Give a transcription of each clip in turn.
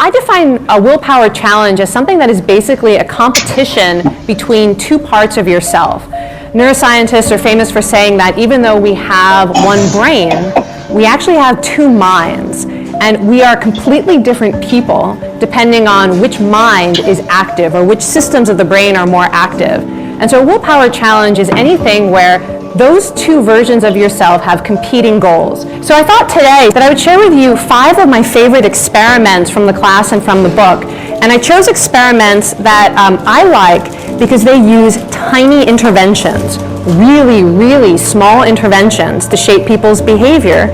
I define a willpower challenge as something that is basically a competition between two parts of yourself. Neuroscientists are famous for saying that even though we have one brain, we actually have two minds. And we are completely different people depending on which mind is active or which systems of the brain are more active. And so a willpower challenge is anything where those two versions of yourself have competing goals. So I thought today that I would share with you 5 of my favorite experiments from the class and from the book. And I chose experiments that I like because they use tiny interventions, really, really small interventions to shape people's behavior.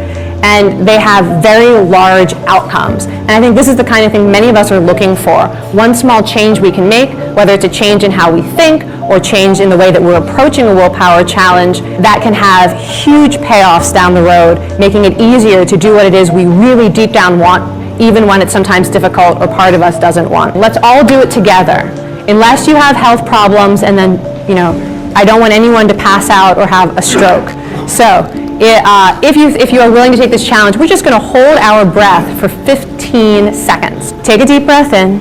And they have very large outcomes. And I think this is the kind of thing many of us are looking for. One small change we can make, whether it's a change in how we think or change in the way that we're approaching a willpower challenge, that can have huge payoffs down the road, making it easier to do what it is we really deep down want, even when it's sometimes difficult or part of us doesn't want. Let's all do it together. Unless you have health problems, and then, I don't want anyone to pass out or have a stroke. So, if you are willing to take this challenge, we're just going to hold our breath for 15 seconds. Take a deep breath in.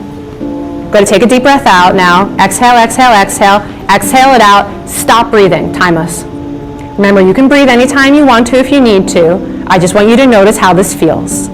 Go to take a deep breath out now. Exhale, exhale, exhale. Exhale it out. Stop breathing. Time us. Remember, you can breathe anytime you want to if you need to. I just want you to notice how this feels.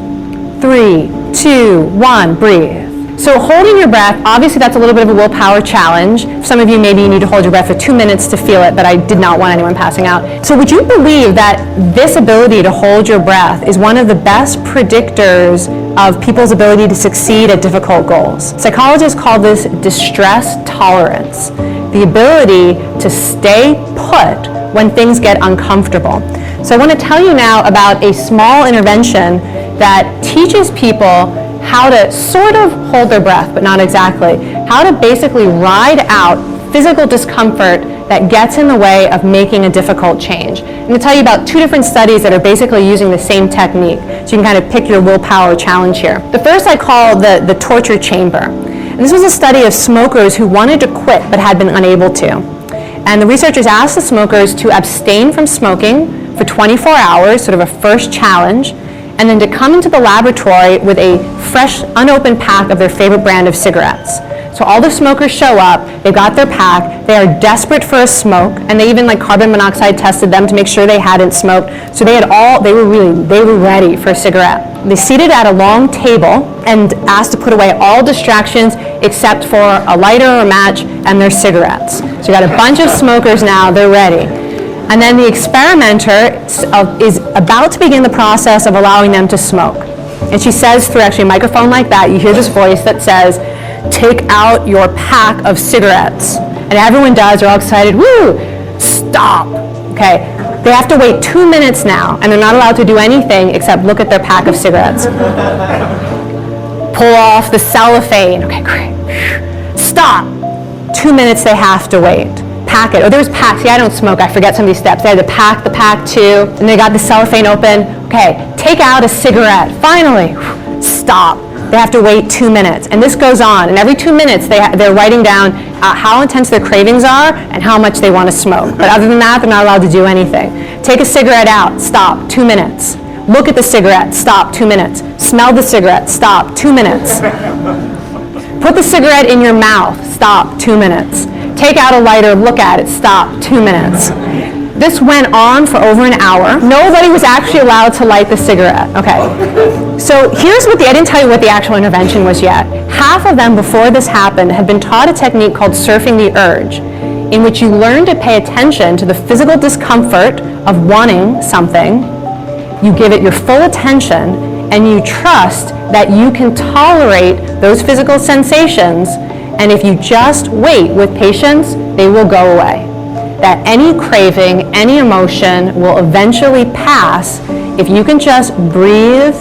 3, 2, 1, breathe. So holding your breath, obviously that's a little bit of a willpower challenge. For some of you, maybe you need to hold your breath for 2 minutes to feel it, but I did not want anyone passing out. So would you believe that this ability to hold your breath is one of the best predictors of people's ability to succeed at difficult goals? Psychologists call this distress tolerance, the ability to stay put when things get uncomfortable. So I want to tell you now about a small intervention that teaches people how to sort of hold their breath, but not exactly. How to basically ride out physical discomfort that gets in the way of making a difficult change. I'm going to tell you about 2 different studies that are basically using the same technique, so you can kind of pick your willpower challenge here. The first I call the torture chamber. And this was a study of smokers who wanted to quit but had been unable to. And the researchers asked the smokers to abstain from smoking for 24 hours, sort of a first challenge, and then to come into the laboratory with a fresh, unopened pack of their favorite brand of cigarettes. So all the smokers show up, they've got their pack, they are desperate for a smoke, and they even carbon monoxide tested them to make sure they hadn't smoked. So they were ready for a cigarette. They seated at a long table and asked to put away all distractions except for a lighter or match and their cigarettes. So you got a bunch of smokers now, they're ready. And then the experimenter is about to begin the process of allowing them to smoke. And she says through actually a microphone like that, you hear this voice that says, "Take out your pack of cigarettes." And everyone does, they're all excited, woo, stop. Okay, they have to wait 2 minutes now, and they're not allowed to do anything except look at their pack of cigarettes. Pull off the cellophane, okay, great. Stop. 2 minutes they have to wait. Pack it. Oh, there's pack. See, I don't smoke. I forget some of these steps. They had to pack the pack too, and they got the cellophane open. Okay, take out a cigarette. Finally, stop. They have to wait 2 minutes, and this goes on. And every 2 minutes, they're writing down how intense their cravings are and how much they want to smoke. But other than that, they're not allowed to do anything. Take a cigarette out. Stop. 2 minutes. Look at the cigarette. Stop. 2 minutes. Smell the cigarette. Stop. 2 minutes. Put the cigarette in your mouth. Stop. 2 minutes. Take out a lighter, look at it, stop, 2 minutes. This went on for over an hour. Nobody was actually allowed to light the cigarette. Okay. So here's I didn't tell you what the actual intervention was yet. Half of them before this happened had been taught a technique called surfing the urge, in which you learn to pay attention to the physical discomfort of wanting something. You give it your full attention, and you trust that you can tolerate those physical sensations. And if you just wait with patience, they will go away. That any craving, any emotion will eventually pass if you can just breathe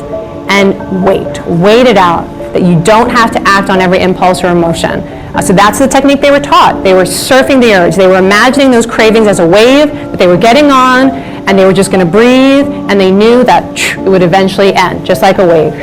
and wait it out. That you don't have to act on every impulse or emotion. So that's the technique they were taught. They were surfing the urge. They were imagining those cravings as a wave that they were getting on, and they were just going to breathe, and they knew that it would eventually end, just like a wave.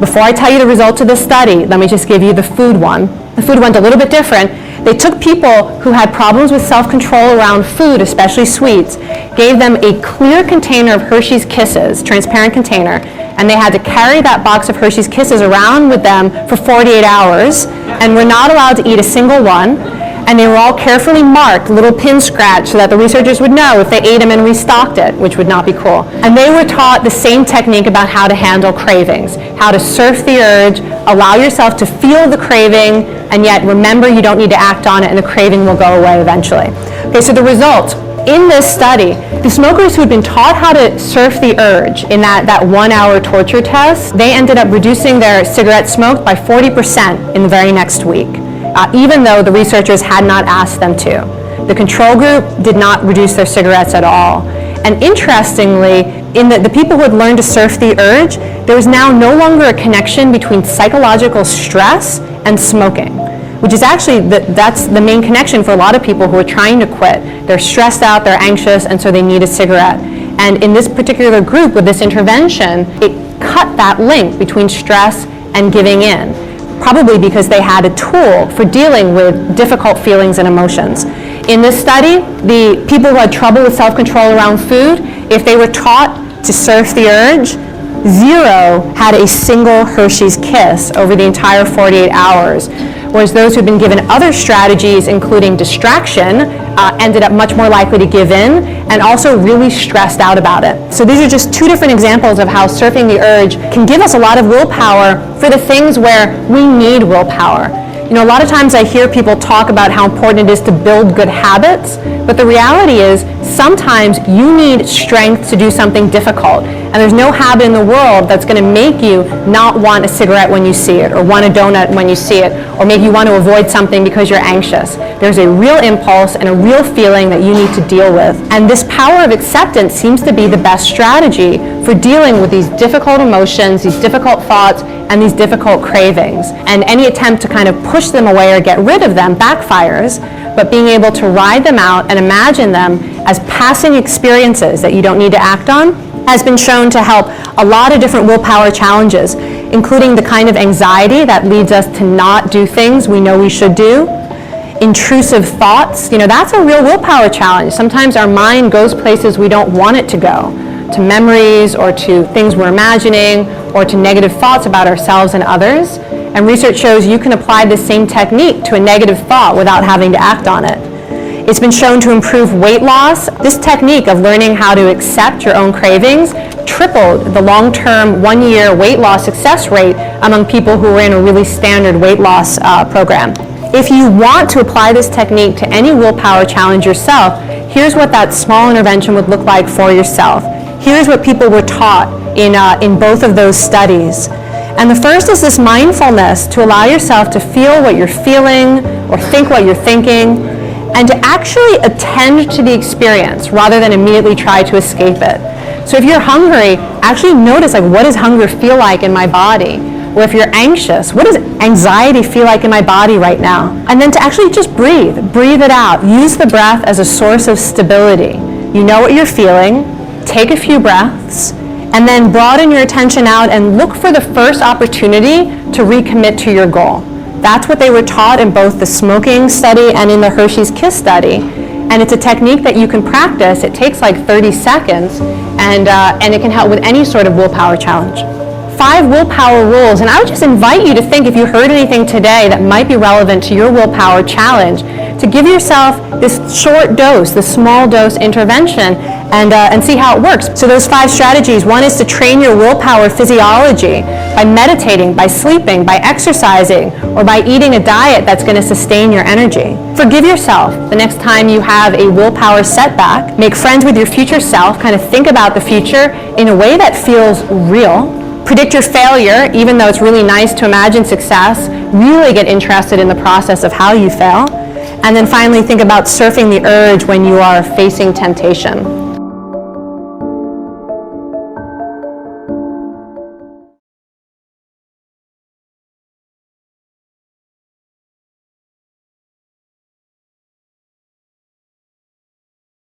Before I tell you the results of this study, let me just give you the food one. The food one's a little bit different. They took people who had problems with self-control around food, especially sweets, gave them a clear container of Hershey's Kisses, transparent container, and they had to carry that box of Hershey's Kisses around with them for 48 hours and were not allowed to eat a single one. And they were all carefully marked, little pin scratched, so that the researchers would know if they ate them and restocked it, which would not be cool. And they were taught the same technique about how to handle cravings, how to surf the urge, allow yourself to feel the craving, and yet remember you don't need to act on it and the craving will go away eventually. Okay, so the results. In this study, the smokers who had been taught how to surf the urge in that 1 hour torture test, they ended up reducing their cigarette smoke by 40% in the very next week. Even though the researchers had not asked them to. The control group did not reduce their cigarettes at all. And interestingly, in the people who had learned to surf the urge, there was now no longer a connection between psychological stress and smoking, which is actually, that's the main connection for a lot of people who are trying to quit. They're stressed out, they're anxious, and so they need a cigarette. And in this particular group with this intervention, it cut that link between stress and giving in. Probably because they had a tool for dealing with difficult feelings and emotions. In this study, the people who had trouble with self-control around food, if they were taught to surf the urge, 0 had a single Hershey's Kiss over the entire 48 hours. Whereas those who had been given other strategies, including distraction, ended up much more likely to give in and also really stressed out about it. So these are just 2 different examples of how surfing the urge can give us a lot of willpower for the things where we need willpower. You know, a lot of times I hear people talk about how important it is to build good habits, but the reality is sometimes you need strength to do something difficult. And there's no habit in the world that's going to make you not want a cigarette when you see it, or want a donut when you see it, or make you want to avoid something because you're anxious. There's a real impulse and a real feeling that you need to deal with. And this power of acceptance seems to be the best strategy for dealing with these difficult emotions, these difficult thoughts, and these difficult cravings. And any attempt to kind of push them away or get rid of them backfires, but being able to ride them out and imagine them as passing experiences that you don't need to act on has been shown to help a lot of different willpower challenges, including the kind of anxiety that leads us to not do things we know we should do. Intrusive thoughts, you know, that's a real willpower challenge. Sometimes our mind goes places we don't want it to go, to memories or to things we're imagining or to negative thoughts about ourselves and others. And research shows you can apply this same technique to a negative thought without having to act on it. It's been shown to improve weight loss. This technique of learning how to accept your own cravings tripled the long-term 1-year weight loss success rate among people who were in a really standard weight loss program. If you want to apply this technique to any willpower challenge yourself, here's what that small intervention would look like for yourself. Here's what people were taught in both of those studies. And the first is this mindfulness, to allow yourself to feel what you're feeling or think what you're thinking, and to actually attend to the experience rather than immediately try to escape it. So if you're hungry, actually notice, like, what does hunger feel like in my body? Or if you're anxious, what does anxiety feel like in my body right now? And then to actually just breathe it out. Use the breath as a source of stability. You know what you're feeling, take a few breaths, and then broaden your attention out and look for the first opportunity to recommit to your goal. That's what they were taught in both the smoking study and in the Hershey's Kiss study. And it's a technique that you can practice. It takes like 30 seconds, and it can help with any sort of willpower challenge. 5 willpower rules, and I would just invite you to think, if you heard anything today that might be relevant to your willpower challenge, to give yourself this short dose, this small dose intervention, and see how it works. So those 5 strategies: 1 is to train your willpower physiology by meditating, by sleeping, by exercising, or by eating a diet that's going to sustain your energy. Forgive yourself the next time you have a willpower setback. Make friends with your future self, kind of think about the future in a way that feels real. Predict your failure, even though it's really nice to imagine success. Really get interested in the process of how you fail. And then finally, think about surfing the urge when you are facing temptation.